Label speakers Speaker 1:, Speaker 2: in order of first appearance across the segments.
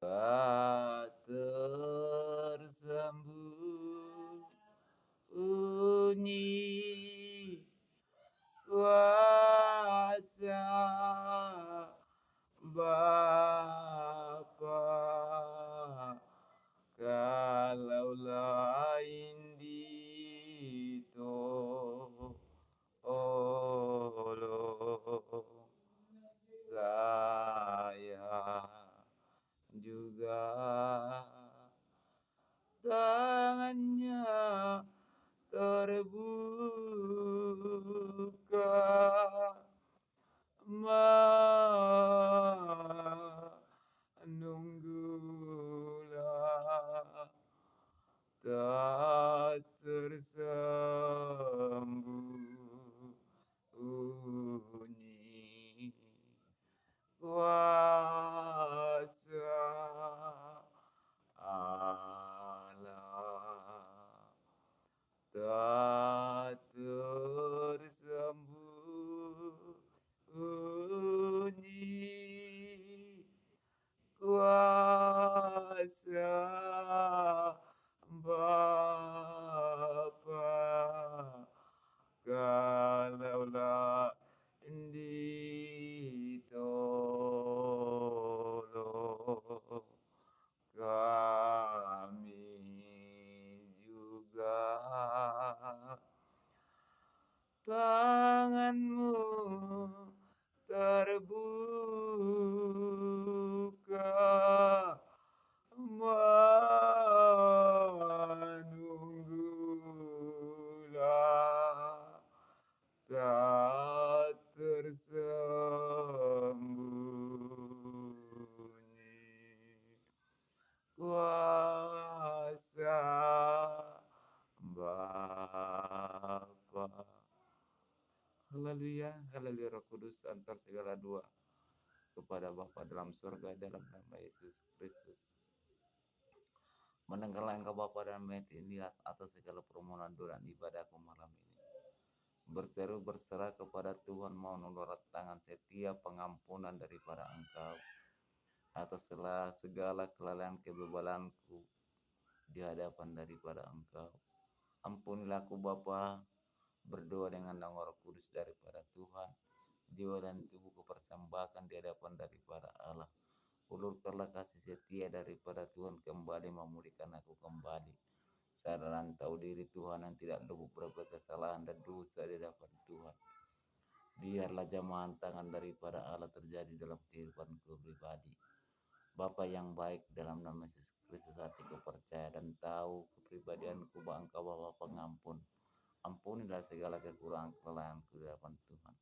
Speaker 1: Tak tersembunyi kuasa Bapa, kalaulah tolong saya juga, tangannya terbuka menunggulah tak tersembunyi kuasa Allah, tak tersembunyi kuasa Bapa, kalaulah ditolong kami juga, tanganmu terbuka menunggulah tak tersembunyi kuasa Bapa. Haleluya, haleluya. Roh Kudus antar segala doa kepada Bapa dalam surga dalam nama Yesus Kristus. Mendengarlah engkau Bapa dan mengerti ini atas segala permohonan doa dan ibadahku malam ini. Berseru berserah kepada Tuhan, mohon uluran tangan setiap pengampunan daripada engkau atas segala kelalaian kebebalanku di hadapan daripada engkau. Ampunilah aku Bapa, berdoa dengan nama Roh Kudus daripada Tuhan. Jiwa dan tubuhku persembahkan di hadapan daripada Allah. Ulurkanlah kasih setia daripada Tuhan kembali memulihkan aku kembali. Sadar tahu diri Tuhan yang tidak luput berbuat kesalahan dan dosa di hadapan Tuhan. Biarlah jamahan tangan daripada Allah terjadi dalam kehidupanku pribadi. Bapa yang baik, dalam nama Yesus Kristus hatiku percaya dan tahu kepribadianku bahwa Engkau Bapa pengampun. Ampunilah segala kekurangan kesalahanku di hadapan Tuhan.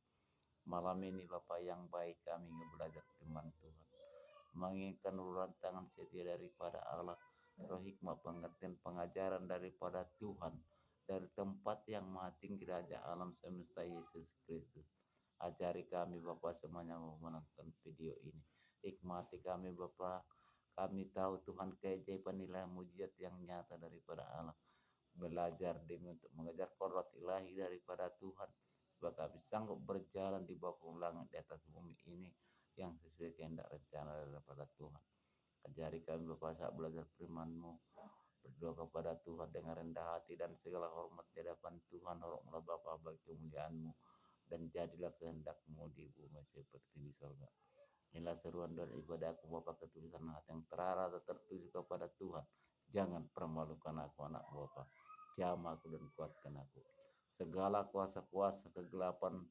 Speaker 1: Malam ini Bapa yang baik, kami ingin belajar firman Tuhan, menginginkan uluran tangan setia daripada Allah, roh hikmah pengertian pengajaran daripada Tuhan, dari tempat yang maha tinggi Raja alam semesta Yesus Kristus. Ajari kami Bapa semuanya menonton video ini. Hikmati kami Bapa. Kami tahu Tuhan keajaiban nilai mujizat yang nyata daripada Allah. Belajar demi untuk mengejar kodrat ilahi daripada Tuhan, supaya kami sanggup berjalan di bawah langit di atas bumi ini yang sesuai kehendak rencana daripada Tuhan. Ajari kami Bapa saat belajar firman-Mu, berdoa kepada Tuhan dengan rendah hati dan segala hormat di hadapan Tuhan. Hormatlah Bapa bagi kemuliaan-Mu, dan jadilah kehendak-Mu di bumi seperti di surga. Inilah seruan dan ibadahku Bapa, ketulusan hati yang terarah dan tertuju kepada Tuhan. Jangan permalukan aku anak Bapa. Jamah aku dan kuatkan aku. Segala kuasa-kuasa kegelapan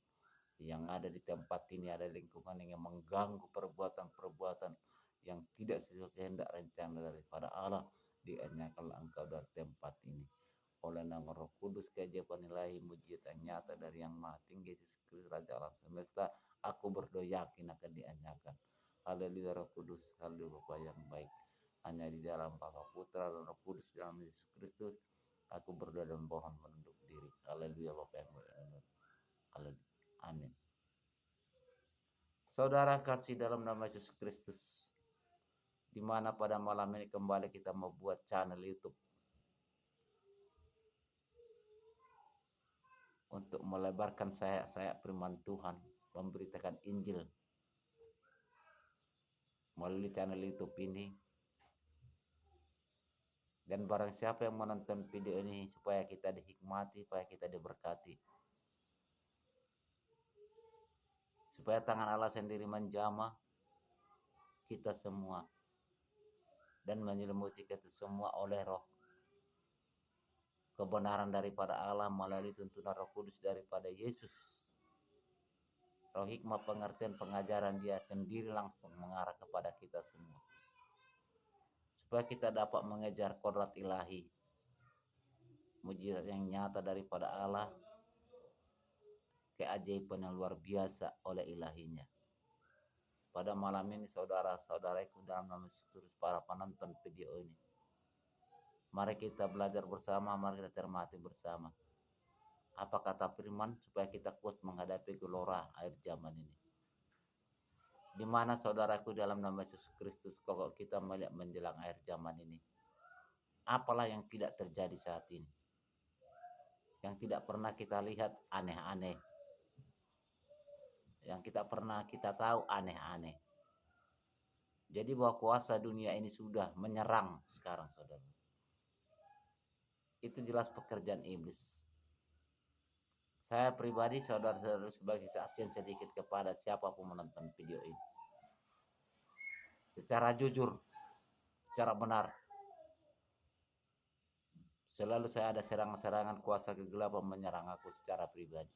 Speaker 1: yang ada di tempat ini, ada lingkungan yang mengganggu perbuatan-perbuatan yang tidak sesuai kehendak rencana daripada Allah, dianyakalah engkau dari tempat ini. Oleh nama Roh Kudus, keajaiban ilahi mujizat yang nyata dari yang maha tinggi Yesus Kristus Raja alam semesta, aku berdoa yakin akan dianyakan. Haleluya Roh Kudus, haleluya Bapa yang baik. Hanya di dalam Bapa, Putra dan Roh Kudus dalam Yesus Kristus aku berdoa dan mohon menunduk diri. Haleluya Bapa yang baik. Haleluya. Amin. Saudara kasih dalam nama Yesus Kristus, di mana pada malam ini kembali kita membuat channel YouTube untuk melebarkan sayap-sayap firman Tuhan, memberitakan Injil melalui channel YouTube ini. Dan barang siapa yang menonton video ini supaya kita dihikmati, supaya kita diberkati. Supaya tangan Allah sendiri menjamah kita semua dan menyelimuti kita semua oleh roh kebenaran daripada Allah melalui tuntunan Roh Kudus daripada Yesus. Roh hikmah, pengertian, pengajaran Dia sendiri langsung mengarah kepada kita semua. Supaya kita dapat mengejar kodrat ilahi, mujizat yang nyata daripada Allah, keajaiban yang luar biasa oleh ilahinya. Pada malam ini saudara-saudaraku dalam nama Yesus Kristus, para penonton video ini, mari kita belajar bersama, mari kita cermati bersama apa kata firman supaya kita kuat menghadapi gelora akhir zaman ini. Di mana saudaraku dalam nama Yesus Kristus, kalau kita melihat menjelang akhir zaman ini, apalah yang tidak terjadi saat ini, yang tidak pernah kita lihat aneh-aneh, yang kita pernah kita tahu aneh-aneh. Jadi bahwa kuasa dunia ini sudah menyerang sekarang, saudara. Itu jelas pekerjaan iblis. Saya pribadi, saudara-saudara, sebagai saksian sedikit kepada siapapun menonton video ini, secara jujur, secara benar, selalu saya ada serangan-serangan kuasa kegelapan menyerang aku secara pribadi.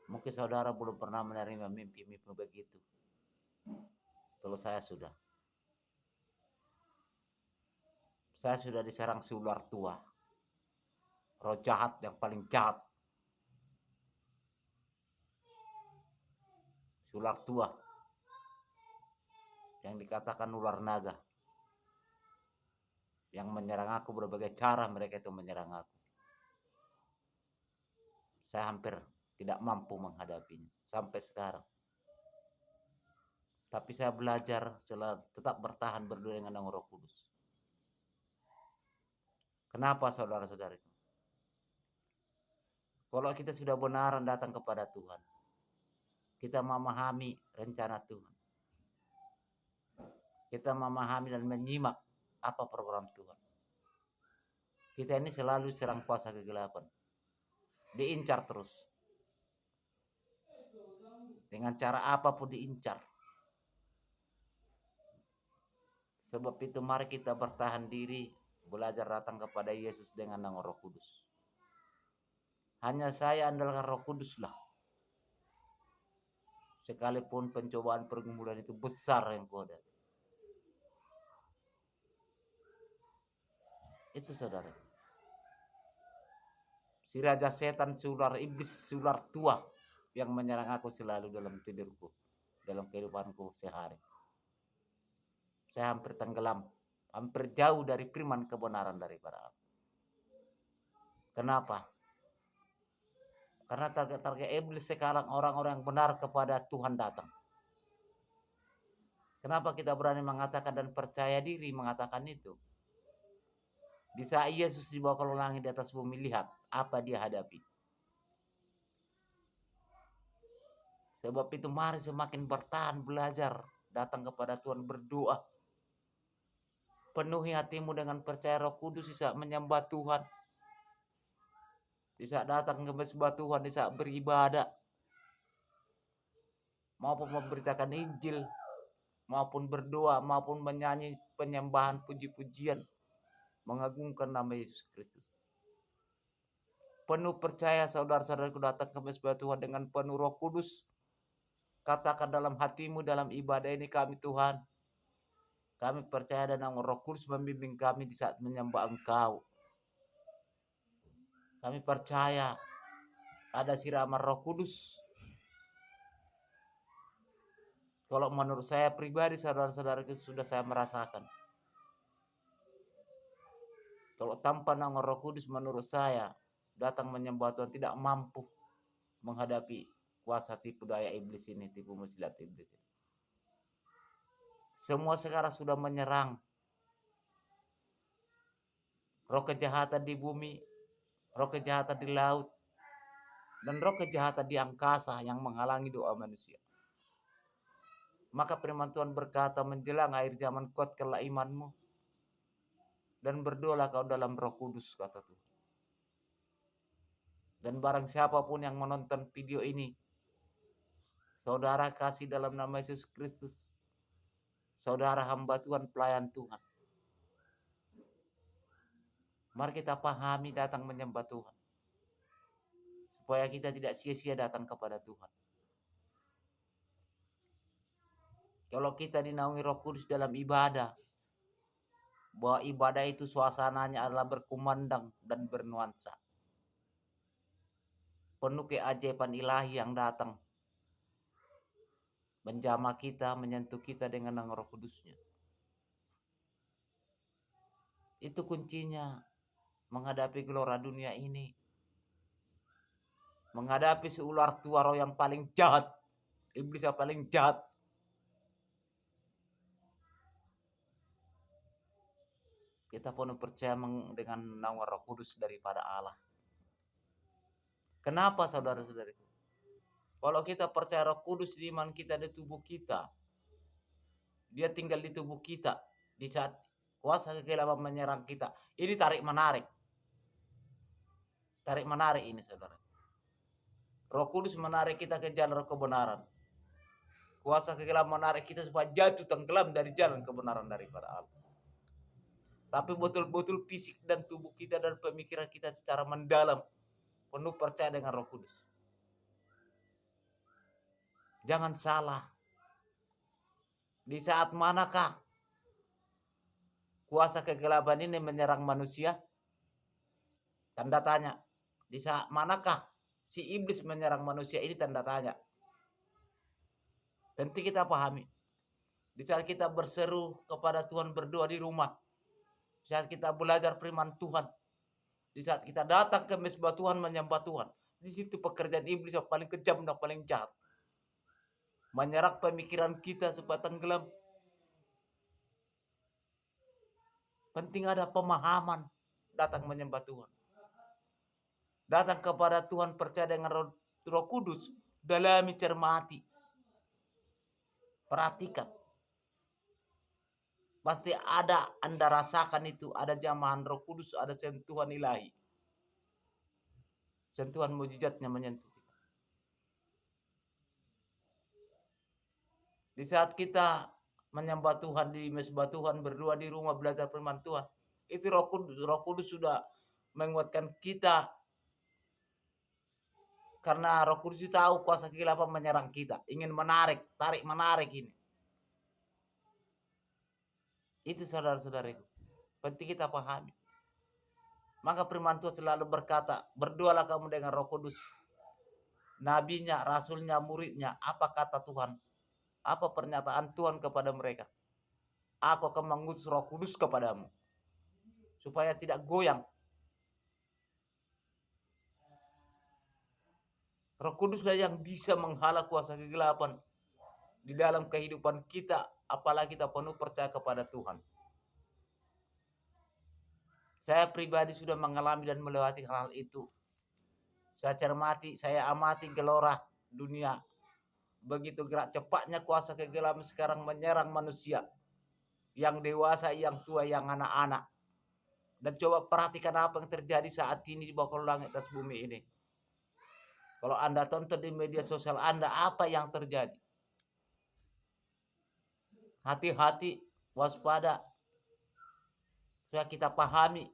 Speaker 1: Mungkin saudara belum pernah menerima mimpi-mimpi begitu. Kalau saya sudah. Saya sudah diserang si ular tua. Roh jahat yang paling jahat. Si ular tua. Yang dikatakan ular naga. Yang menyerang aku berbagai cara mereka itu menyerang aku. Saya hampir tidak mampu menghadapinya sampai sekarang. Tapi saya belajar tetap bertahan berdua dengan Roh Kudus. Kenapa saudara-saudariku? Kalau kita sudah benaran datang kepada Tuhan, kita memahami rencana Tuhan. Kita memahami dan menyimak apa program Tuhan. Kita ini selalu serang kuasa kegelapan. Diincar terus. Dengan cara apapun diincar. Sebab itu mari kita bertahan diri, belajar datang kepada Yesus dengan nama Roh Kudus. Hanya saya andalkan Roh Kudus lah. Sekalipun pencobaan pergumulan itu besar yang kuda. Itu saudara. Si raja setan, si ular iblis, si ular tua yang menyerang aku selalu dalam tidurku, dalam kehidupanku sehari. Saya hampir tenggelam, hampir jauh dari firman kebenaran daripada Allah. Kenapa? Karena target iblis sekarang orang-orang yang benar kepada Tuhan datang. Kenapa kita berani mengatakan dan percaya diri mengatakan itu? Di saat Yesus dibawa ke langit di atas bumi, lihat apa dia hadapi. Sebab itu mari semakin bertahan, belajar, datang kepada Tuhan, berdoa. Penuhi hatimu dengan percaya Roh Kudus di saat menyembah Tuhan. Di saat datang ke mesbah Tuhan, di saat beribadah. Maupun memberitakan Injil, maupun berdoa, maupun menyanyi penyembahan puji-pujian, mengagungkan nama Yesus Kristus. Penuh percaya saudara-saudaraku datang ke mesbah Tuhan dengan penuh Roh Kudus. Katakan dalam hatimu dalam ibadah ini, kami Tuhan, kami percaya dan Roh Kudus membimbing kami di saat menyembah Engkau. Kami percaya ada siraman Roh Kudus. Kalau menurut saya pribadi, saudara-saudaraku, sudah saya merasakan. Kalau tanpa nama Roh Kudus, menurut saya datang menyembah Tuhan tidak mampu menghadapi kuasa tipu daya iblis ini, tipu muslihat iblis ini. Semua sekarang sudah menyerang. Roh kejahatan di bumi, roh kejahatan di laut, dan roh kejahatan di angkasa yang menghalangi doa manusia. Maka firman Tuhan berkata, menjelang akhir zaman kuatkanlah imanmu. dan berdoalah kau dalam Roh Kudus, kata Tuhan. Dan barang siapapun yang menonton video ini, saudara kasih dalam nama Yesus Kristus, saudara hamba Tuhan, pelayan Tuhan, mari kita pahami datang menyembah Tuhan, supaya kita tidak sia-sia datang kepada Tuhan. Kalau kita dinaungi Roh Kudus dalam ibadah, bahwa ibadah itu suasananya adalah berkumandang dan bernuansa, penuh keajaiban ilahi yang datang menjamah kita, menyentuh kita dengan Roh Kudusnya. Itu kuncinya menghadapi gelora dunia ini, menghadapi si ular tua roh yang paling jahat, iblis yang paling jahat. Kita pun percaya dengan naungan Roh Kudus daripada Allah. Kenapa, saudara-saudariku? Kalau kita percaya Roh Kudus di iman kita, di tubuh kita, dia tinggal di tubuh kita. Di saat kuasa kegelapan menyerang kita, ini tarik menarik ini, saudara. Roh Kudus menarik kita ke jalan kebenaran. Kuasa kegelapan menarik kita supaya jatuh tenggelam dari jalan kebenaran daripada Allah. Tapi betul-betul fisik dan tubuh kita dan pemikiran kita secara mendalam penuh percaya dengan Roh Kudus. Jangan salah. Di saat manakah kuasa kegelapan ini menyerang manusia? Tanda tanya. Di saat manakah si iblis menyerang manusia? Ini tanda tanya. Penting kita pahami. Di saat kita berseru kepada Tuhan, berdoa di rumah, di saat kita belajar firman Tuhan, di saat kita datang ke mezbah Tuhan menyembah Tuhan, di situ pekerjaan iblis yang paling kejam dan paling jahat. Menyerang pemikiran kita supaya tenggelam. Penting ada pemahaman datang menyembah Tuhan. Datang kepada Tuhan percaya dengan Roh Kudus, dalami, cermati, perhatikan. Pasti ada Anda rasakan itu, ada jamahan Roh Kudus, ada sentuhan ilahi. Sentuhan mujizatnya menyentuh kita. Di saat kita menyembah Tuhan di mezbah Tuhan, berdoa di rumah, belajar firman Tuhan, itu Roh Kudus sudah menguatkan kita. Karena Roh Kudus tahu kuasa kegelapan menyerang kita, ingin tarik menarik ini. Itu saudara-saudariku, penting kita pahami. Maka firman Tuhan selalu berkata, berdoalah kamu dengan Roh Kudus. Nabinya, rasulnya, muridnya, apa kata Tuhan? Apa pernyataan Tuhan kepada mereka? Aku akan mengutus Roh Kudus kepadamu, supaya tidak goyang. Roh Kuduslah yang bisa menghalau kuasa kegelapan di dalam kehidupan kita, apalagi kita penuh percaya kepada Tuhan. Saya pribadi sudah mengalami dan melewati hal itu. Saya cermati, saya amati gelora dunia. Begitu gerak cepatnya kuasa kegelapan sekarang menyerang manusia. Yang dewasa, yang tua, yang anak-anak. Dan coba perhatikan apa yang terjadi saat ini di bawah langit atas bumi ini. Kalau Anda tonton di media sosial Anda, apa yang terjadi? Hati-hati, waspada. Supaya kita pahami.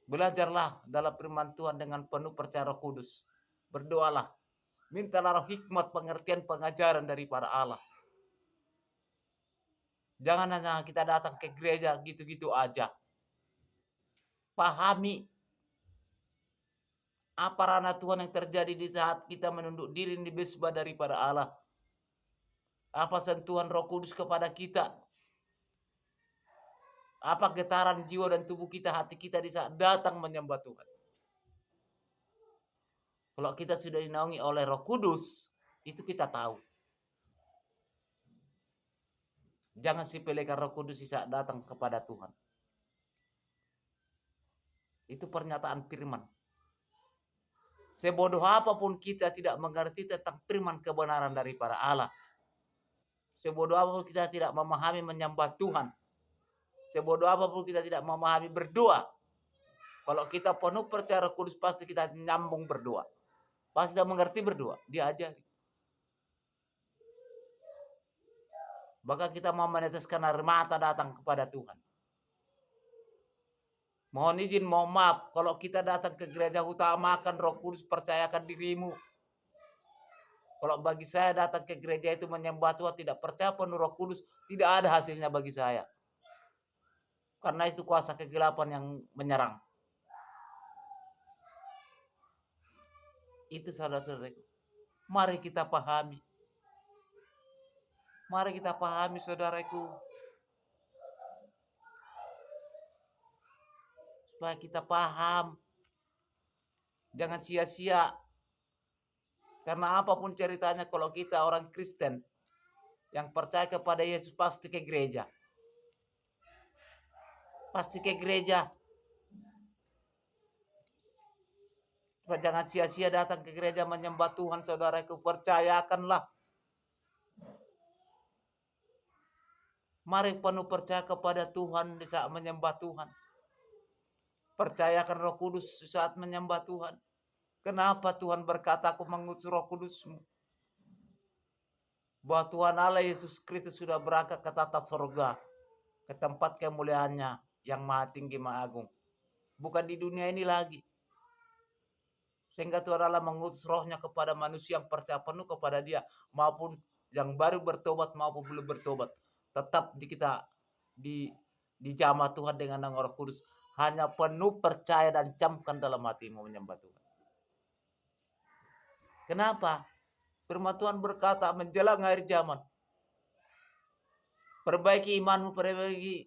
Speaker 1: Belajarlah dalam firman Tuhan dengan penuh percaya Roh Kudus. Berdoalah. Mintalah hikmat, pengertian, pengajaran daripada Allah. Jangan hanya kita datang ke gereja gitu-gitu aja. Pahami apa ranah Tuhan yang terjadi di saat kita menunduk diri di mezbah daripada Allah. Apa sentuhan Roh Kudus kepada kita? Apa getaran jiwa dan tubuh kita, hati kita di saat datang menyembah Tuhan? Kalau kita sudah dinaungi oleh Roh Kudus, itu kita tahu. Jangan sepelekan Roh Kudus di saat datang kepada Tuhan. Itu pernyataan firman. Sebodoh apapun kita tidak mengerti tentang firman kebenaran daripada Allah. Sebodoh apapun kita tidak memahami menyembah Tuhan. Sebodoh apapun kita tidak memahami berdoa. Kalau kita penuh percaya Roh Kudus, pasti kita nyambung berdoa. Pasti kita mengerti berdoa. Dia ajari. Bahkan kita mau meneteskan air mata datang kepada Tuhan. Mohon izin, mohon maaf. Kalau kita datang ke gereja, utamakan Roh Kudus, percayakan dirimu. Kalau bagi saya datang ke gereja itu menyembah Tuhan, tidak percaya penuh Roh Kudus, tidak ada hasilnya bagi saya. Karena itu kuasa kegelapan yang menyerang. Itu saudara-saudaraku. Mari kita pahami. Mari kita pahami, saudaraku. Supaya kita paham. Jangan sia-sia. Karena apapun ceritanya, kalau kita orang Kristen yang percaya kepada Yesus, pasti ke gereja. Pasti ke gereja. Jangan sia-sia datang ke gereja menyembah Tuhan, saudaraku. Percayakanlah. Mari penuh percaya kepada Tuhan di saat menyembah Tuhan. Percayakan Roh Kudus saat menyembah Tuhan. Kenapa Tuhan berkata, aku mengutus Roh Kudusmu? Bahwa Tuhan Allah Yesus Kristus sudah berangkat ke tata surga, ke tempat kemuliaannya yang maha tinggi, maha agung. Bukan di dunia ini lagi. Sehingga Tuhan Allah mengutus rohnya kepada manusia yang percaya penuh kepada dia, maupun yang baru bertobat maupun belum bertobat. Tetap kita dijamah Tuhan dengan nama Roh Kudus. Hanya penuh percaya dan camkan dalam hatimu menyembah Tuhan. Kenapa? Firman Tuhan berkata, menjelang akhir zaman, perbaiki imanmu, perbaiki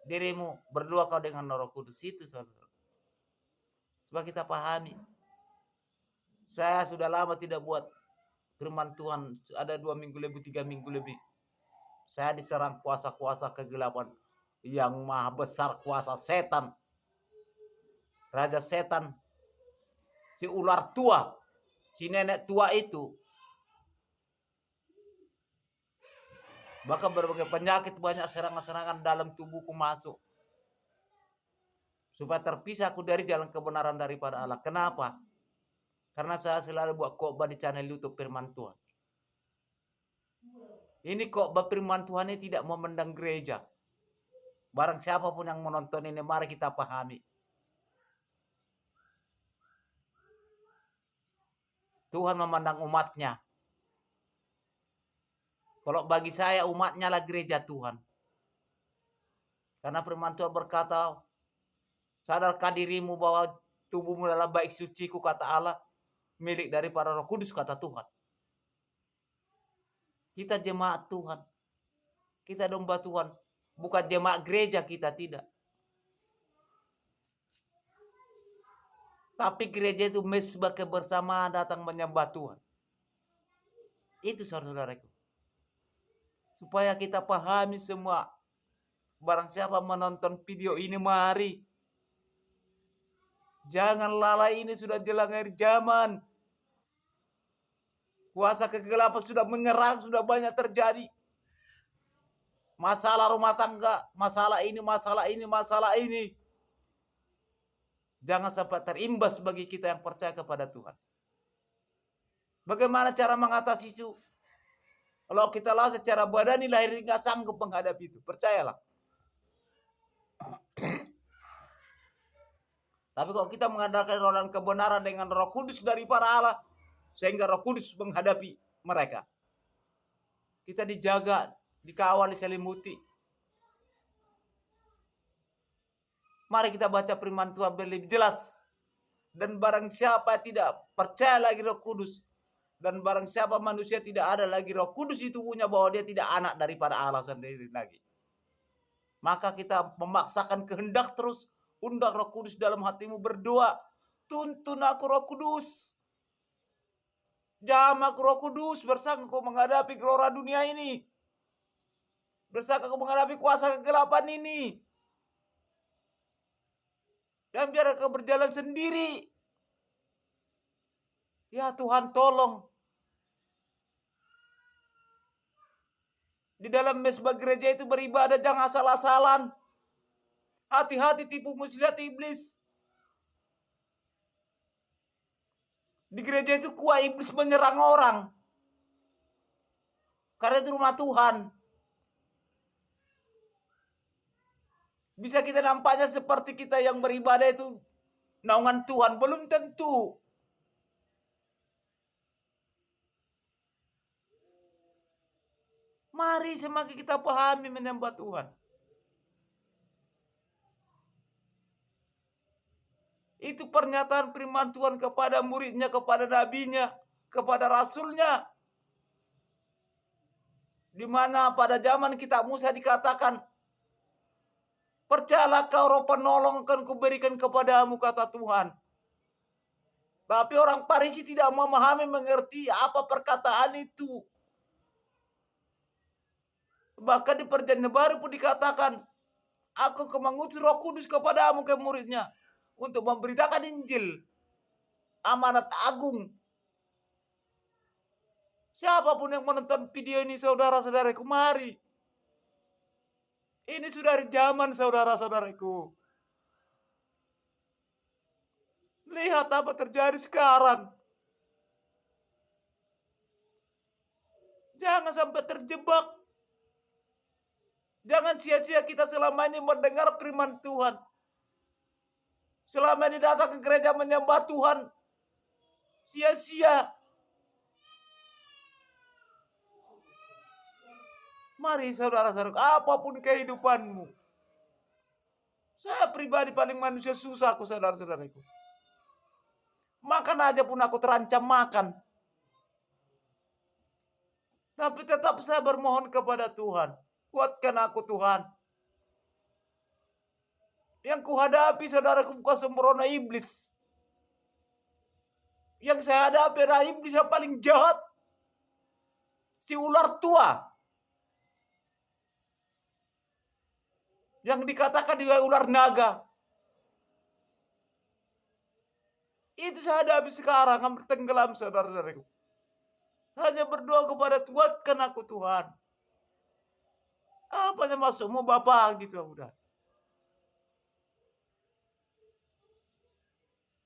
Speaker 1: dirimu, berdoa kau dengan Roh Kudus. Itu saudara. Supaya kita pahami. Saya sudah lama tidak buat firman Tuhan. Ada 2 minggu lebih, 3 minggu lebih. Saya diserang kuasa-kuasa kegelapan yang maha besar, kuasa setan. Raja setan. Si ular tua. Si nenek tua itu. Bahkan berbagai penyakit, banyak serangan-serangan dalam tubuhku masuk. Supaya terpisah aku dari jalan kebenaran daripada Allah. Kenapa? Karena saya selalu buat khotbah di channel YouTube Firman Tuhan. Ini khotbah Firman Tuhan ini tidak memandang gereja. Barang siapapun yang menonton ini, mari kita pahami. Tuhan memandang umatnya. Kalau bagi saya, umatnya lah gereja Tuhan. Karena Firman Tuhan berkata, sadarkah dirimu bahwa tubuhmu adalah baik suciku, kata Allah, milik daripada Roh Kudus, kata Tuhan. Kita jemaat Tuhan. Kita domba Tuhan. Bukan jemaat gereja kita, tidak. Tapi gereja itu mesbah kebersamaan datang menyembah Tuhan. Itu saudara-saudaraku. Supaya kita pahami semua. Barang siapa menonton video ini, mari. Jangan lalai, ini sudah jelang akhir zaman. Kuasa kegelapan sudah menyerang, sudah banyak terjadi. Masalah rumah tangga, masalah ini, masalah ini, masalah ini. Jangan sampai terimbas bagi kita yang percaya kepada Tuhan. Bagaimana cara mengatasi itu? Kalau kita lawan secara badani, lahir nggak sanggup menghadapi itu. Percayalah. Tapi kalau kita mengandalkan roh dan kebenaran dengan Roh Kudus daripada Allah, sehingga Roh Kudus menghadapi mereka. Kita dijaga, dikawal, diselimuti. Mari kita baca firman Tuhan lebih jelas. Dan barang siapa tidak percaya lagi Roh Kudus, dan barang siapa manusia tidak ada lagi Roh Kudus itu punya, bahwa dia tidak anak daripada Allah sendiri lagi. Maka kita memaksakan kehendak terus. Undang Roh Kudus dalam hatimu, berdoa. Tuntun aku Roh Kudus. Jam aku Roh Kudus, bersangka kau menghadapi gelora dunia ini. Bersangka kau menghadapi kuasa kegelapan ini. Dan biar kau berjalan sendiri. Ya Tuhan, tolong. Di dalam mesbah gereja itu beribadah jangan asal-asalan. Hati-hati tipu muslihat iblis. Di gereja itu kuat iblis menyerang orang. Karena itu rumah Tuhan. Bisa kita nampaknya seperti kita yang beribadah itu naungan Tuhan. Belum tentu. Mari semakin kita pahami menyembah Tuhan. Itu pernyataan firman Tuhan kepada muridnya, kepada nabinya, kepada rasulnya. Di mana pada zaman kitab Musa dikatakan, percayalah kau roh penolong akan kuberikan kepadamu, kata Tuhan. Tapi orang Farisi tidak memahami, mengerti apa perkataan itu. Bahkan di perjanjian baru pun dikatakan, aku akan mengutus Roh Kudus kepadamu, ke muridnya, untuk memberitakan Injil. Amanat agung. Siapapun yang menonton video ini, saudara-saudaraku, mari. Ini sudah dari zaman, saudara-saudaraku. Lihat apa terjadi sekarang. Jangan sampai terjebak. Jangan sia-sia kita selama ini mendengar firman Tuhan. Selama ini datang ke gereja menyembah Tuhan. Sia-sia. Mari saudara-saudara, apapun kehidupanmu. Saya pribadi paling manusia susah, aku saudara-saudaraku. Makan aja pun aku terancam makan. Tapi tetap saya bermohon kepada Tuhan. Kuatkan aku Tuhan. Yang kuhadapi saudaraku bukan sembrono iblis. Yang saya hadapi adalah iblis yang paling jahat. Si ular tua. Yang dikatakan juga ular naga. Itu saya hadapi sekarang, hampir tenggelam saudara-saudaraku. Hanya berdoa kepada Tuhan, kan aku Tuhan. Apanya masukmu Bapak gitu udah.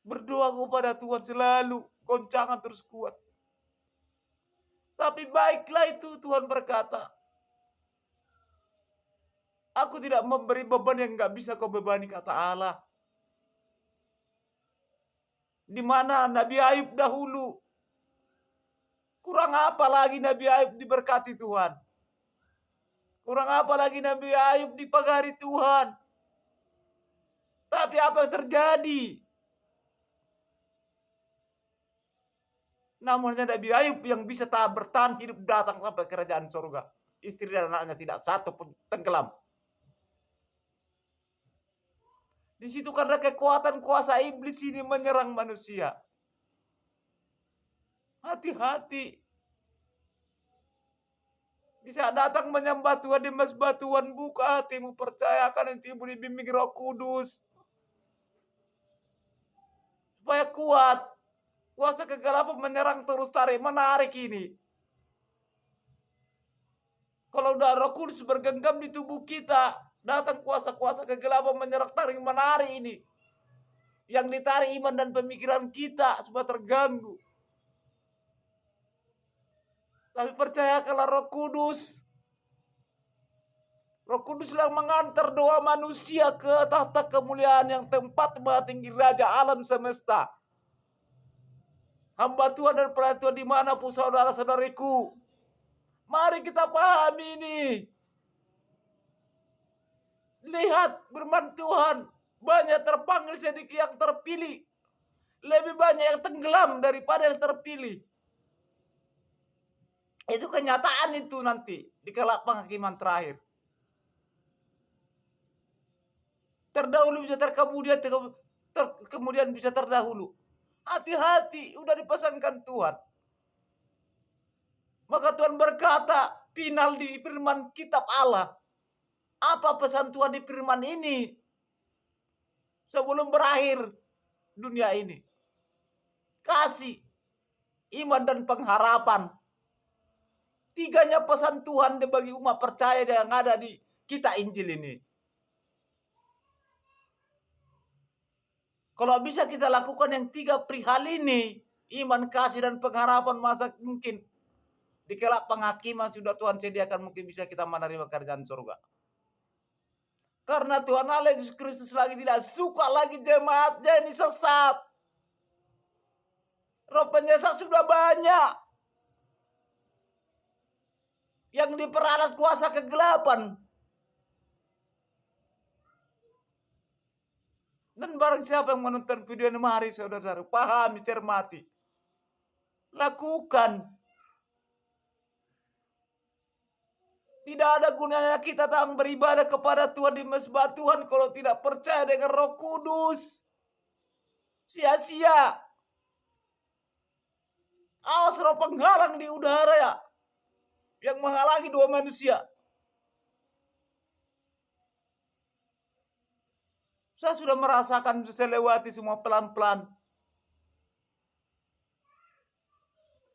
Speaker 1: Berdoa kepada Tuhan selalu, goncangan terus kuat. Tapi baiklah itu, Tuhan berkata, aku tidak memberi beban yang gak bisa kau bebani, kata Allah. Di mana Nabi Ayub dahulu. Kurang apa lagi Nabi Ayub diberkati Tuhan. Kurang apa lagi Nabi Ayub dipagari Tuhan. Tapi apa yang terjadi? Namun Nabi Ayub yang bisa bertahan hidup datang sampai kerajaan surga. Istri dan anaknya tidak satu pun tenggelam. Di situ karena kekuatan kuasa iblis ini menyerang manusia. Hati-hati. Bisa datang menyembah Tuhan di mesbah Tuhan, buka hatimu, percayakan hatimu dibimbing Roh Kudus. Supaya kuat. Kuasa kegelapan menyerang terus menarik ini. Kalau udah Roh Kudus bergenggam di tubuh kita, datang kuasa-kuasa kegelapan menyerang menarik ini. Yang ditarik iman dan pemikiran kita supaya terganggu. Tapi percayakanlah Roh Kudus. Roh Kudus yang mengantar doa manusia ke tahta kemuliaan yang tempat maha tinggi Raja alam semesta. Hamba Tuhan dan pelayan Tuhan dimanapun saudara-saudariku. Mari kita pahami ini. Lihat firman Tuhan. Banyak terpanggil sedikit yang terpilih. Lebih banyak yang tenggelam daripada yang terpilih. Itu kenyataan itu nanti di kelak penghakiman terakhir. Terdahulu bisa terkemudian, kemudian bisa terdahulu. Hati-hati, udah dipesankan Tuhan. Maka Tuhan berkata, final di firman kitab Allah. Apa pesan Tuhan di firman ini? Sebelum berakhir dunia ini. Kasih, iman dan pengharapan. Tiganya pesan Tuhan bagi umat percaya yang ada di kita Injil ini. Kalau bisa kita lakukan yang 3 perihal ini, iman, kasih, dan pengharapan, masa mungkin di kelak penghakiman sudah Tuhan sediakan mungkin bisa kita menerima kerajaan surga. Karena Tuhan Allah Yesus Kristus lagi tidak suka lagi jemaatnya ini sesat. Roh penyesat sudah banyak. Yang diperalat kuasa kegelapan. Dan barang siapa yang menonton video ini, mari saudara-saudara, pahami, cermati. Lakukan. Tidak ada gunanya kita datang beribadah kepada Tuhan di mezbah Tuhan kalau tidak percaya dengan Roh Kudus. Sia-sia. Awas roh penghalang di udara ya. Yang menghalangi 2 manusia. Saya sudah merasakan, saya lewati semua pelan-pelan.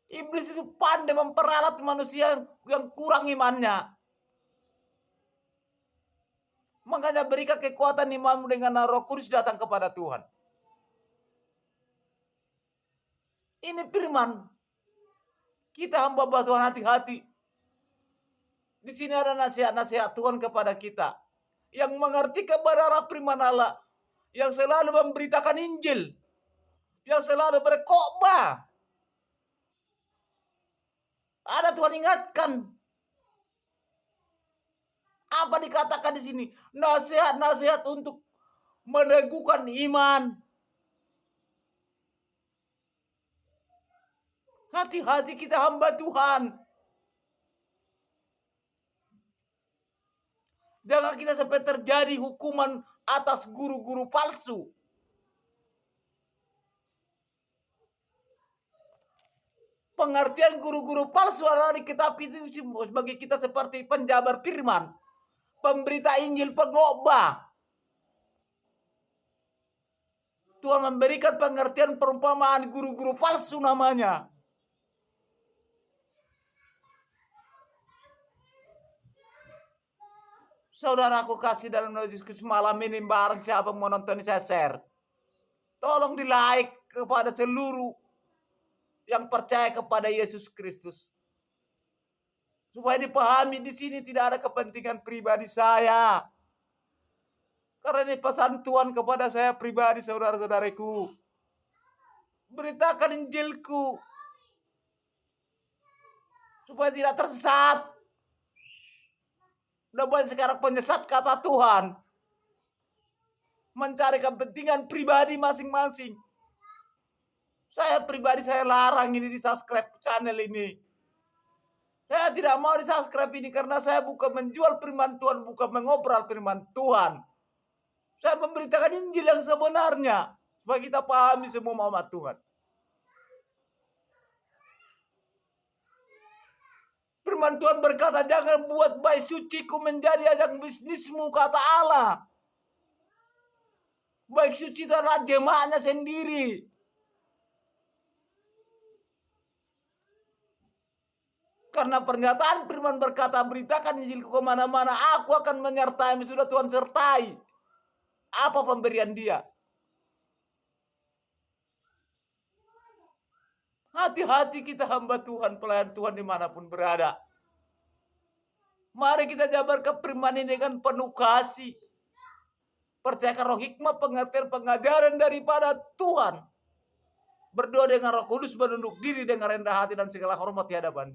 Speaker 1: Iblis itu pandai memperalat manusia yang kurang imannya. Makanya berikan kekuatan imanmu dengan Roh Kudus datang kepada Tuhan. Ini firman. Kita hamba Tuhan, hati-hati. Di sini ada nasihat-nasihat Tuhan kepada kita. Yang mengerti kebenaran firman Allah. Yang selalu memberitakan Injil. Yang selalu berkhotbah. Ada Tuhan ingatkan. Apa dikatakan di sini? Nasihat-nasihat untuk meneguhkan iman. Hati-hati kita hamba Tuhan. Jangan kita sampai terjadi hukuman atas guru-guru palsu. Pengertian guru-guru palsu adalah di kitab itu bagi kita seperti penjabar firman. Pemberita Injil, pengkhotbah. Tuhan memberikan pengertian perumpamaan guru-guru palsu namanya. Saudaraku kasih dalam Yesus Kristus, malam ini bareng siapa mau nonton saya share. Tolong di like kepada seluruh yang percaya kepada Yesus Kristus. Supaya dipahami di sini tidak ada kepentingan pribadi saya. Karena ini pesan Tuhan kepada saya pribadi, saudara-saudariku. Beritakan Injilku. Supaya tidak tersesat. Udah banyak sekarang penyesat kata Tuhan. Mencari kepentingan pribadi masing-masing. Saya pribadi saya larang ini di subscribe channel ini. Saya tidak mau di subscribe ini karena saya bukan menjual firman Tuhan, bukan mengobrol firman Tuhan. Saya memberitakan Injil yang sebenarnya. Supaya kita pahami semua umat Tuhan. Firman Tuhan berkata, jangan buat baik suciku menjadi ajang bisnismu, kata Allah. Baik suci itu adalah jemaatnya sendiri. Karena pernyataan firman berkata, beritakan Injilku kemana-mana, aku akan menyertaimu. Sudah Tuhan sertai. Apa pemberian dia? Hati-hati kita hamba Tuhan, pelayan Tuhan dimanapun berada. Mari kita jabarkan firman ini dengan penuh kasih. Percayakan roh hikmah, pengertian, pengajaran daripada Tuhan. Berdoa dengan Roh Kudus, menunduk diri dengan rendah hati dan segala hormat di hadapan.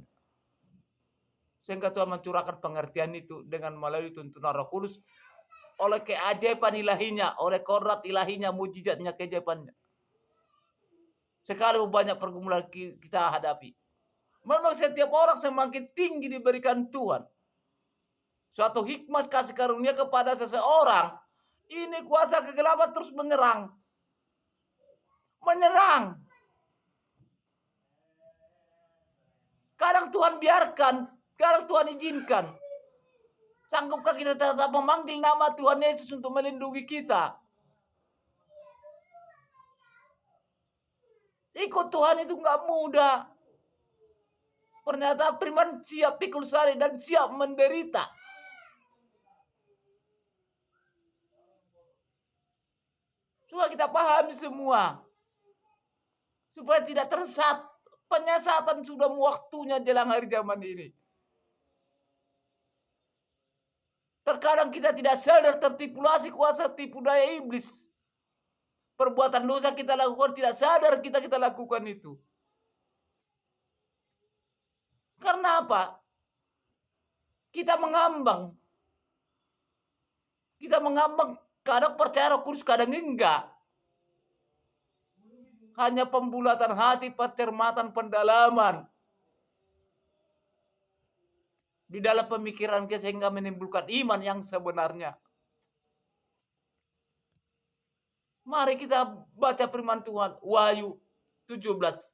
Speaker 1: Sehingga Tuhan mencurahkan pengertian itu dengan melalui tuntunan Roh Kudus. Oleh keajaiban ilahinya, oleh kodrat ilahinya, mujizatnya, keajaibannya. Sekali banyak pergumulan kita hadapi. Memang setiap orang semakin tinggi diberikan Tuhan. Suatu hikmat kasih karunia kepada seseorang. Ini kuasa kegelapan terus menyerang. Menyerang. Kadang Tuhan biarkan, kadang Tuhan izinkan. Sanggupkah kita tetap memanggil nama Tuhan Yesus untuk melindungi kita? Ikut Tuhan itu nggak mudah. Pernyataan firman siap pikul salib dan siap menderita. Supaya kita pahami semua. Supaya tidak tersesat. Penyesatan sudah waktunya jelang akhir zaman ini. Terkadang kita tidak sadar tertipulasi kuasa tipu daya iblis. Perbuatan dosa kita lakukan tidak sadar kita lakukan itu. Karena apa? Kita mengambang. Kadang percaya Roh Kudus, kadang enggak. Hanya pembulatan hati, pencermatan, pendalaman di dalam pemikiran kita sehingga menimbulkan iman yang sebenarnya. Mari kita baca firman Tuhan, Wahyu 17.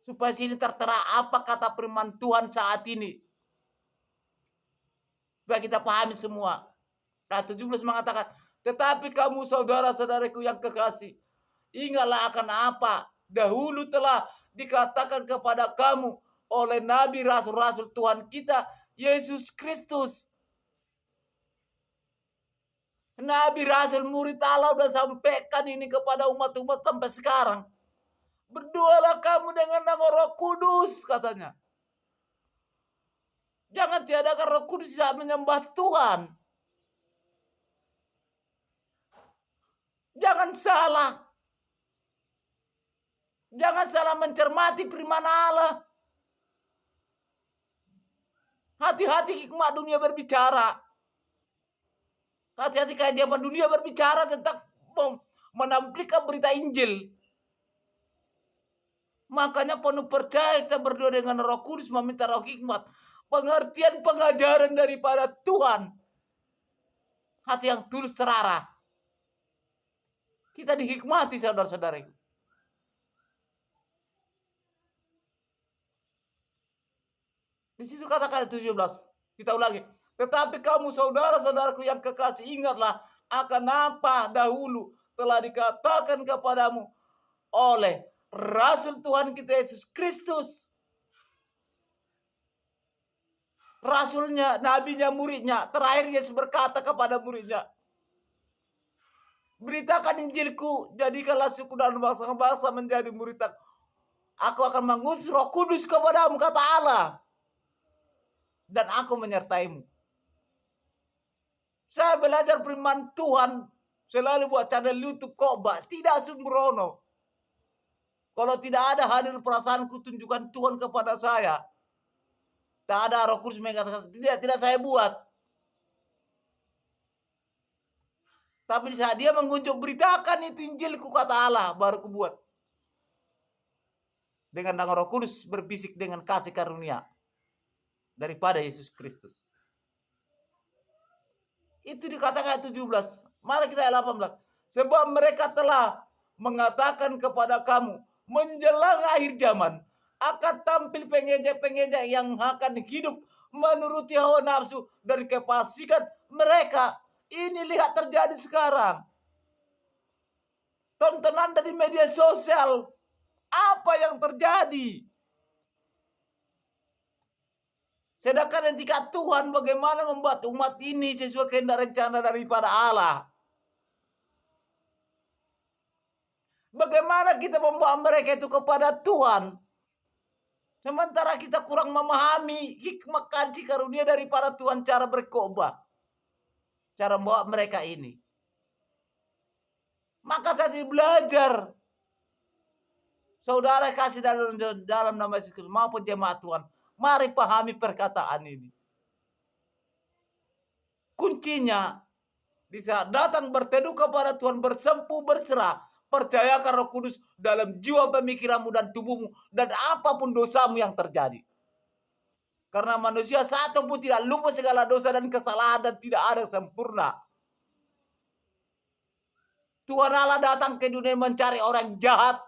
Speaker 1: Supaya sini tertera apa kata firman Tuhan saat ini. Supaya kita pahami semua. Ayat 17 mengatakan, tetapi kamu saudara-saudaraku yang kekasih, ingatlah akan apa dahulu telah dikatakan kepada kamu oleh nabi rasul-rasul Tuhan kita, Yesus Kristus. Nabi rasul murid Allah sudah sampaikan ini kepada umat-umat sampai sekarang. Berdoalah kamu dengan nama Roh Kudus, katanya. Jangan tiadakan Roh Kudus saat menyembah Tuhan. Jangan salah mencermati firman Allah. Hati-hati hikmat dunia berbicara. Hati-hati keajaiban dunia berbicara tentang menampilkan berita Injil. Makanya penuh percaya kita berdoa dengan Roh Kudus, meminta roh hikmat, pengertian pengajaran daripada Tuhan. Hati yang tulus terarah. Kita dihikmati saudara-saudara. Di situ kata-kata 17. Kita ulangi. Tetapi kamu saudara-saudaraku yang kekasih, ingatlah akan apa dahulu telah dikatakan kepadamu oleh Rasul Tuhan kita Yesus Kristus. Rasulnya, nabinya, muridnya. Terakhir Yesus berkata kepada muridnya, beritakan Injilku, jadikanlah suku dan bangsa-bangsa menjadi murid aku. Aku akan mengutus Roh Kudus kepadamu, kata Allah. Dan aku menyertaimu. Saya belajar firman Tuhan selalu buat channel YouTube Khotbah, tidak sembrono. Kalau tidak ada hadir perasaanku, tunjukkan Tuhan kepada saya. Tak ada Roh Kudus mengatakan, tidak saya buat. Tapi saat dia mengunjuk, beritakan itu Injilku, kata Allah, baru kubuat. Dengan nama Roh Kudus berbisik dengan kasih karunia daripada Yesus Kristus. Itu dikatakan 17. Mari kita 18. Sebab mereka telah mengatakan kepada kamu, menjelang akhir zaman akan tampil pengejek-pengejek yang akan hidup menuruti hawa nafsu dan kefasikan mereka. Ini lihat terjadi sekarang. Tontonan dari media sosial. Apa yang terjadi? Sedangkan ketika Tuhan bagaimana membuat umat ini sesuai kehendak rencana daripada Allah. Bagaimana kita membawa mereka itu kepada Tuhan. Sementara kita kurang memahami hikmah kasih karunia daripada Tuhan cara berkhotbah. Cara membawa mereka ini. Maka saya belajar. Saudara kasih dalam nama Yesus Kristus maupun jemaat Tuhan. Mari pahami perkataan ini. Kuncinya di saat datang berteduh kepada Tuhan, bersempuh, berserah, percayakan Roh Kudus dalam jiwa pemikiranmu dan tubuhmu dan apapun dosamu yang terjadi. Karena manusia satu pun tidak luput segala dosa dan kesalahan dan tidak ada yang sempurna. Tuhan Allah datang ke dunia mencari orang jahat.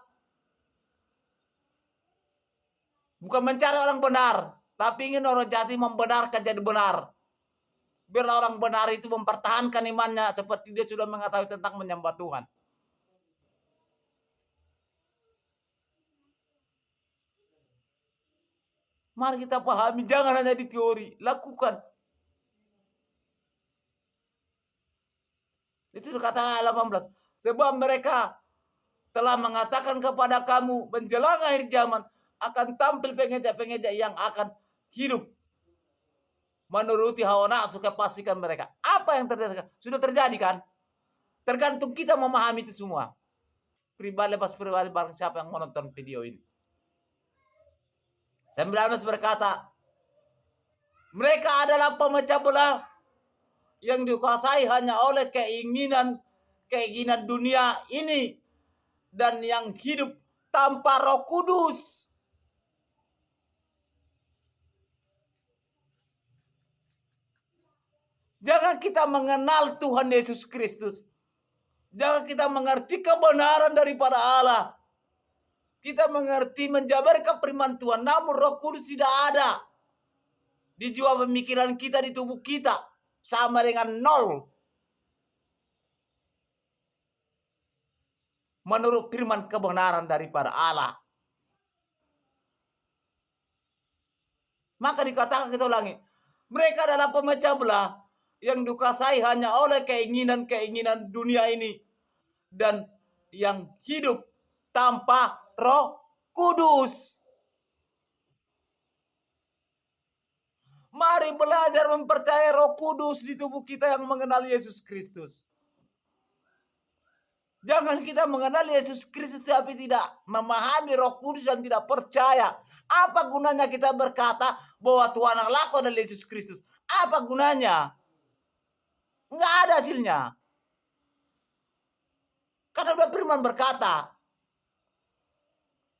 Speaker 1: Bukan mencari orang benar, tapi ingin orang jahat membenarkan jadi benar. Biarlah orang benar itu mempertahankan imannya seperti dia sudah mengetahui tentang menyembah Tuhan. Mari kita pahami, jangan hanya di teori, lakukan. Itu kata 18. Sebab mereka telah mengatakan kepada kamu menjelang akhir zaman akan tampil pengeja-pengeja yang akan hidup menuruti hawa nafsu kepastikan mereka. Apa yang terjadi? Sudah terjadi kan? Tergantung kita memahami itu semua. Pribadi lepas pribadi, barang siapa yang menonton video ini. 19 berkata, mereka adalah pemecah belah yang dikuasai hanya oleh keinginan dunia ini dan yang hidup tanpa Roh Kudus. Jangan kita mengenal Tuhan Yesus Kristus. Jangan kita mengerti kebenaran daripada Allah. Kita mengerti menjabarkan firman Tuhan, namun Roh Kudus tidak ada di jiwa pemikiran kita, di tubuh kita, sama dengan nol. Menurut firman kebenaran daripada Allah. Maka dikatakan, kita ulangi, mereka adalah pemecah belah yang dikuasai hanya oleh keinginan dunia ini dan yang hidup tanpa Roh Kudus. Mari belajar mempercayai Roh Kudus di tubuh kita yang mengenal Yesus Kristus. Jangan kita mengenal Yesus Kristus tapi tidak memahami Roh Kudus dan tidak percaya. Apa gunanya kita berkata bahwa Tuhan Allah adalah Yesus Kristus? Apa gunanya? Enggak ada hasilnya. Karena udah firman berkata,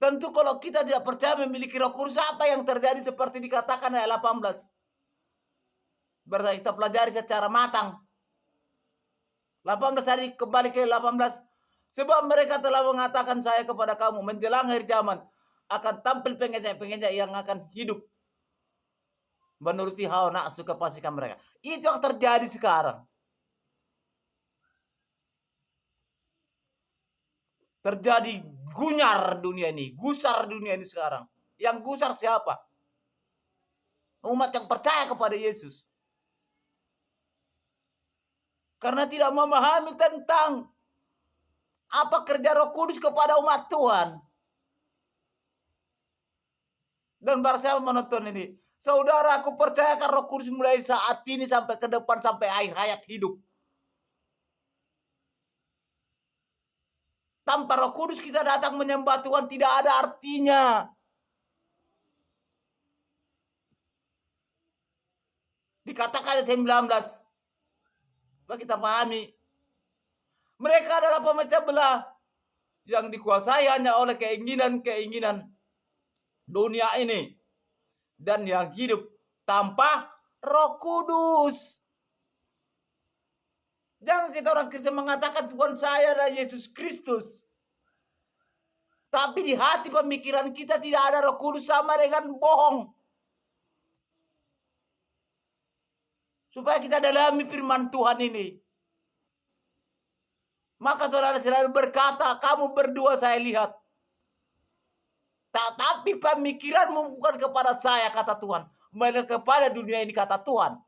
Speaker 1: tentu kalau kita tidak percaya memiliki Roh Kudus, apa yang terjadi seperti dikatakan ayat 18. Berarti kita pelajari secara matang. 18 hari kembali ke 18. Sebab mereka telah mengatakan saya kepada kamu menjelang akhir zaman akan tampil pengeja-pengeja yang akan hidup menuruti hawa nafsu kepastikan mereka. Itu yang terjadi sekarang. Terjadi gunyar dunia ini, gusar dunia ini sekarang. Yang gusar siapa? Umat yang percaya kepada Yesus. Karena tidak memahami tentang apa kerja Roh Kudus kepada umat Tuhan. Dan barang siapa menonton ini, saudara, aku percayakan Roh Kudus mulai saat ini sampai ke depan, sampai akhir hayat hidup. Tanpa Roh Kudus kita datang menyembah Tuhan tidak ada artinya. Dikatakan 19. Kita pahami. Mereka adalah pemecah belah yang dikuasai hanya oleh keinginan dunia ini dan yang hidup tanpa Roh Kudus. Jangan kita orang Kristen mengatakan Tuhan saya adalah Yesus Kristus, tapi di hati pemikiran kita tidak ada Roh Kudus, sama dengan bohong. Supaya kita dalami firman Tuhan ini. Maka saudara selalu berkata, kamu berdua saya lihat. Tetapi pemikiranmu bukan kepada saya, kata Tuhan, melainkan kepada dunia ini, kata Tuhan.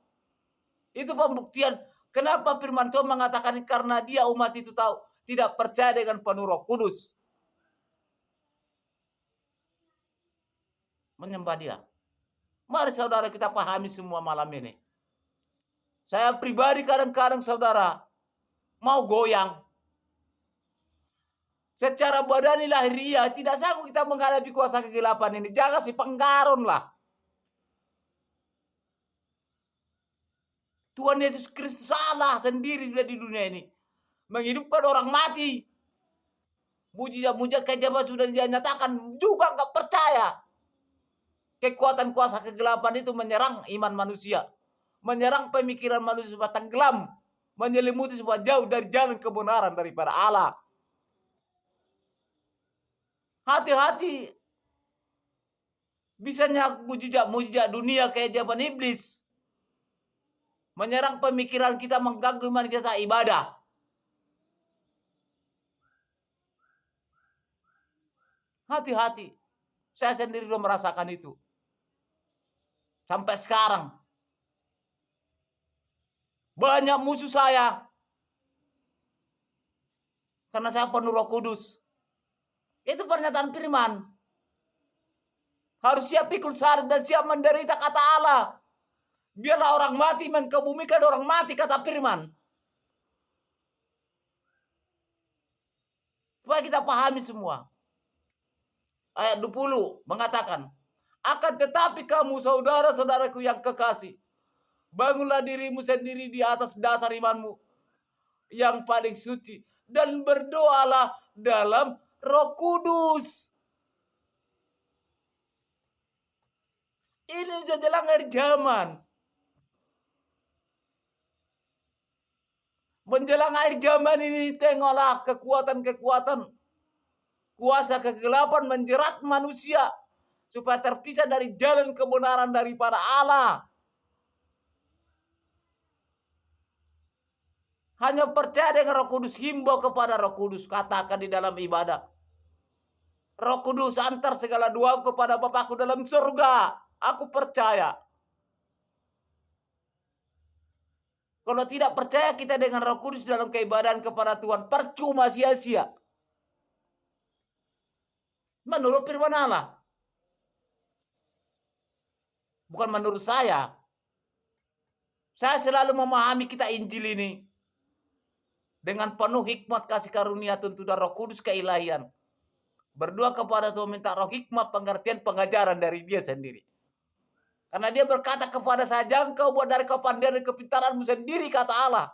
Speaker 1: Itu pembuktian kenapa firman Tuhan mengatakan, karena dia umat itu tahu tidak percaya dengan penuh Roh Kudus. Menyembah dia. Mari saudara kita pahami semua malam ini. Saya pribadi kadang-kadang saudara mau goyang. Secara badani lahiriah tidak sanggup kita menghadapi kuasa kegelapan ini. Jangan si penggarun lah. Tuhan Yesus Kristus Allah sendiri sudah di dunia ini. Menghidupkan orang mati. Mujizat-mujizat keajaiban sudah dinyatakan. Juga nggak percaya. Kekuatan kuasa kegelapan itu menyerang iman manusia. Menyerang pemikiran manusia supaya tenggelam. Menyelimuti supaya jauh dari jalan kebenaran daripada Allah. Hati-hati. Bisanya mujizat dunia keajaiban iblis. Menyerang pemikiran kita, mengganggu iman kita ibadah. Hati-hati. Saya sendiri sudah merasakan itu. Sampai sekarang. Banyak musuh saya. Karena saya penuh Roh Kudus. Itu pernyataan firman. Harus siap pikul salib dan siap menderita kata Allah. Biarlah orang mati mengkebumikan orang mati, kata firman. Supaya kita pahami semua. Ayat 20 mengatakan, akan tetapi kamu saudara-saudaraku yang kekasih, bangunlah dirimu sendiri di atas dasar imanmu yang paling suci, dan berdoalah dalam Roh Kudus. Ini menjelang akhir zaman. Menjelang akhir zaman ini, tengoklah kekuatan-kekuatan, kuasa kegelapan menjerat manusia supaya terpisah dari jalan kebenaran daripada Allah. Hanya percaya dengan Roh Kudus, himbau kepada Roh Kudus, katakan di dalam ibadah. Roh Kudus, antar segala doaku kepada Bapakku dalam surga. Aku percaya. Kalau tidak percaya kita dengan Roh Kudus dalam keibadahan kepada Tuhan, percuma, sia-sia. Menurut firman Allah. Bukan menurut saya. Saya selalu memahami kita Injil ini dengan penuh hikmat kasih karunia tentu dan Roh Kudus keilahian. Berdoa kepada Tuhan, minta roh hikmat, pengertian, pengajaran dari Dia sendiri. Karena Dia berkata kepada saya, jangan kau buat dari kepandaian dan kepintaranmu sendiri, kata Allah.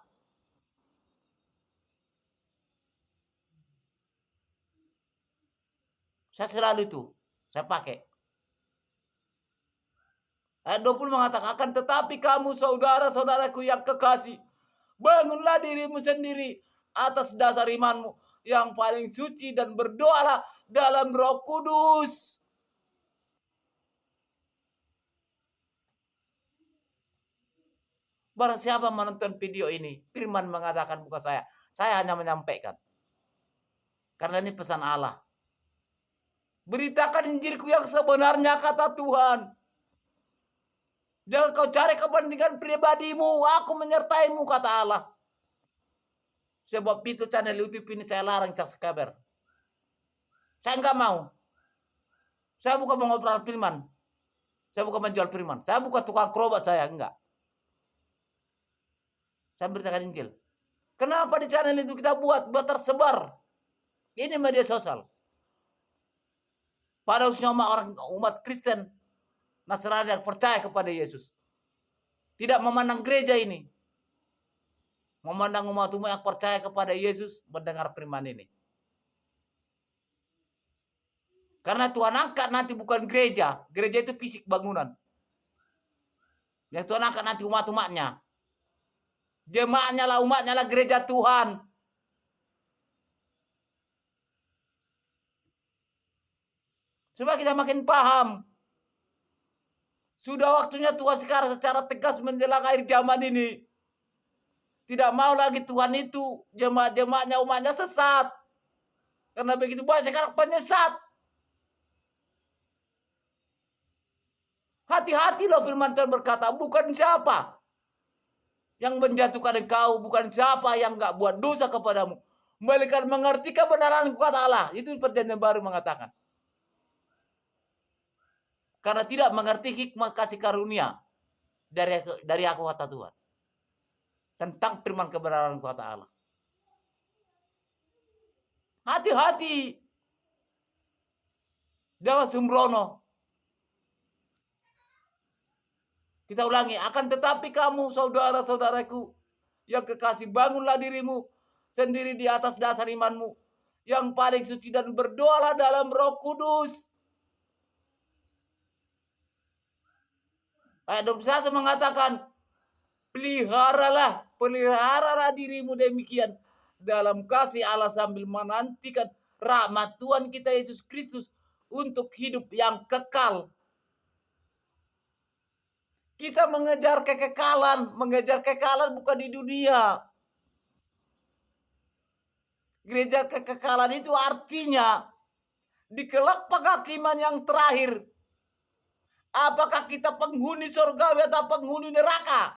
Speaker 1: Saya selalu itu, saya pakai. Ayat 20 mengatakan, akan tetapi kamu saudara-saudaraku yang kekasih, bangunlah dirimu sendiri atas dasar imanmu yang paling suci dan berdoalah dalam Roh Kudus. Barang siapa menonton video ini, firman mengatakan bukan saya. Saya hanya menyampaikan. Karena ini pesan Allah. Beritakan Injilku yang sebenarnya, kata Tuhan. Jangan kau cari kepentingan pribadimu, aku menyertaimu, kata Allah. Sebab itu channel YouTube ini saya larang subscriber. Saya enggak mau. Saya bukan mengobrol firman. Saya bukan menjual firman. Saya bukan tukang kerobat, saya enggak. Saya beritakan Injil. Kenapa di channel itu kita buat tersebar? Ini media sosial. Pada khususnya umat Kristen, Nasrani yang percaya kepada Yesus. Tidak memandang gereja ini. Memandang umat yang percaya kepada Yesus mendengar firman ini. Karena Tuhan angkat nanti bukan gereja. Gereja itu fisik bangunan. Yang Tuhan angkat nanti umat-umatnya. Jemaatnya lah, umatnya lah gereja Tuhan. Supaya kita makin paham. Sudah waktunya Tuhan sekarang secara tegas menjelang akhir zaman ini. Tidak mau lagi Tuhan itu jemaat-jemaatnya, umatnya sesat. Karena begitu banyak sekarang penyesat. Hati-hati loh, firman Tuhan berkata, bukan siapa yang menjatuhkan engkau, bukan siapa yang enggak buat dosa kepadamu, melainkan mengerti kebenaran kata Allah. Itu perjanjian baru mengatakan. Karena tidak mengerti hikmat kasih karunia dari aku, kata Tuhan. Tentang firman kebenaran kata Allah. Hati-hati. Jangan sembrono. Kita ulangi, akan tetapi kamu saudara-saudaraku yang kekasih, bangunlah dirimu sendiri di atas dasar imanmu yang paling suci dan berdoalah dalam Roh Kudus. Ayat 21 mengatakan, peliharalah dirimu demikian dalam kasih Allah sambil menantikan rahmat Tuhan kita Yesus Kristus untuk hidup yang kekal. Kita mengejar kekekalan bukan di dunia. Gereja kekekalan itu artinya di kelak penghakiman yang terakhir. Apakah kita penghuni surgawi atau penghuni neraka?